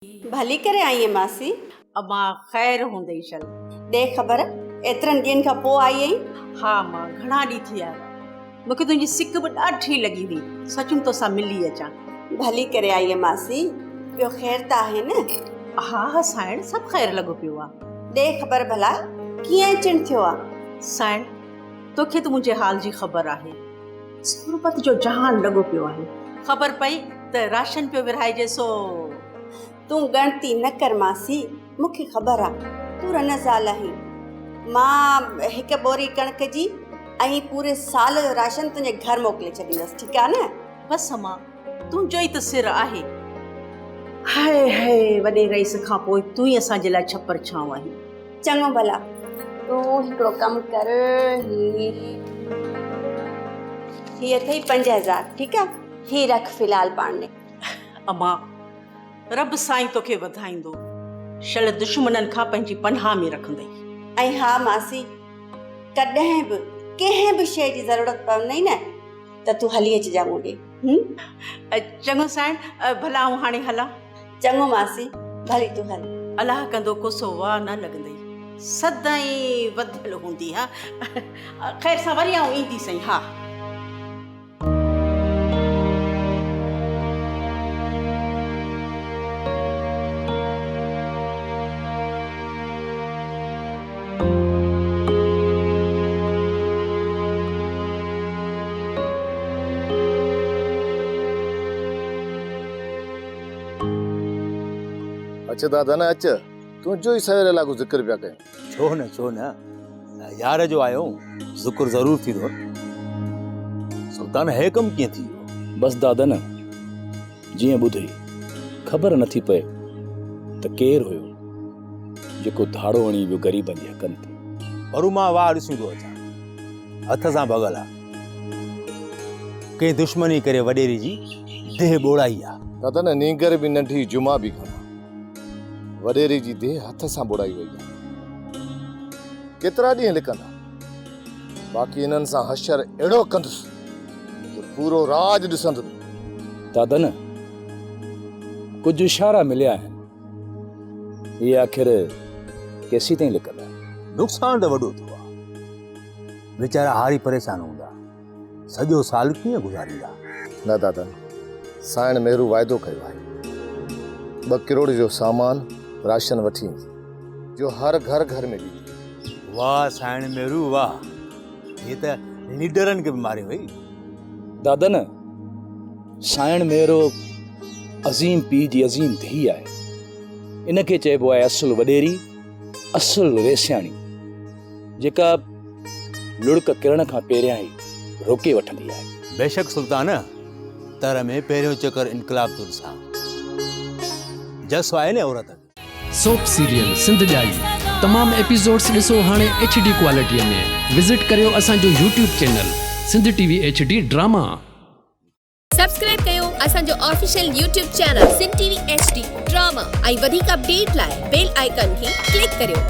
भली करे आई है मासी। मां ख़ैर हूंदई चल। दे ख़बर एतिरनि ॾींहंनि खां पोइ आई आहीं? हा मां घणा ॾींहं थी आया। मूंखे तुंहिंजी सिक बि ॾाढी लॻी हुई, सचुम तोसां मिली अचां। भली करे आई है मासी। ॿियो ख़ैर त आहे न? हा हा साइण, सभु ख़ैर लॻो पियो आहे। दे ख़बर भला कीअं अचणु थियो आहे? साइण, तोखे त मुंहिंजे हाल जी ख़बर आहे। सूरत जो जहान लॻो पियो आहे। ख़बर पई त राशन पियो विरहाइजे सो। तूं गणती न कर मासी, मूंखे ख़बर आहे तूं रन ज़ाल आहीं। मां हिकु बोरी कणिक जी ऐं पूरे साल जो राशन तुंहिंजे घर मोकिले छॾींदसि, ठीकु आहे न? बसि मां, तुंहिंजो ई त सिर आहे। हाय हाय, वॾे रईस खां पोइ तूं ई असांजे लाइ छपर छांव आहीं। चङो भला, तूं हिकिड़ो कमु कर, हीअ अथई 5000, ठीकु आहे? हीअ रख फ़िलहाल पाण में। अम्मा, रब साईं तोखे वधाईंदो, शल दुश्मननि खां पंहिंजी पनाह में रखंदई। ऐं हा मासी, कॾहिं बि कंहिं बि शइ जी ज़रूरत पवंदई न त तूं हली अचिजां मूं ॾे। चङो साईं, भला आऊं हाणे हलां? चङो मासी, भली तूं हल। अलाह कंदो कोसो वाह न लॻंदई, सदाईं वधियल हूंदी। हा ख़ैर सां वरी आऊं ईंदी सही। हा अच्छा दादा न अच, तुंहिंजो ई सवेरे लागू ज़िक्र पिया कयूं। छो न यार जो आयो ज़िक्र ज़रूर थींदो। सुल्तान हे कम कीअं थी वियो? बस दादा न, जीअं ॿुधी ख़बर नथी पए त केरु हुयो जेको धाड़ो हणी वियो ग़रीबनि जे हक़नि ते। पर मां वाह ॾिसूं थो अचां, हथ सां भॻल आहे। कंहिं दुश्मनी करे वॾेरी जी देह ॿोड़ाई आहे। दादा न नीगर बि नंढी, जुमा बि घणा, वॾेरी जी देह हथ सां ॿोड़ाई वई आहे। केतिरा ॾींहं लिकंदा, बाक़ी इन्हनि सां हशर अहिड़ो कंदुसि जो पूरो राज ॾिसंदो। दादा न कुझु इशारा मिलिया आहिनि, इहे आख़िर केसीं ताईं लिकंदा? नुक़सान त वॾो थियो आहे, वीचारा हारी परेशान हूंदा, सॼो साल कीअं गुज़ारींदा? न दादा, साइण मेरू वाइदो कयो आहे 2 करोड़ जो सामान राशन वठी ईंदी, जो हर घर में ॾींदी। वाह साइण मेरू वाह, ये त लीडरनि खे बि मारे वई। दादा न साइण मेरो अज़ीम पीउ जी अज़ीम धीउ आहे। इनखे चइबो आहे असुल वॾेरी, असुल वेसियाणी, जेका लुड़क किरण खां पहिरियां ई रोके वठंदी आहे। बेशक सुल्तान, तर में पहिरियों चकर इनकलाब तो ॾिसां, जसो आहे न औरत। सोप सीरियल सिंध जाई तमाम एपिसोड्स ॾिसो हाणे HD क्वालिटीअ में। विज़िट करियो असांजो YouTube channel Sindh TV HD drama. Subscribe कयो असांजो official YouTube channel Sindh TV HD drama ऐं वधीक अपडेट लाइ बेल आइकन खे क्लिक करियो।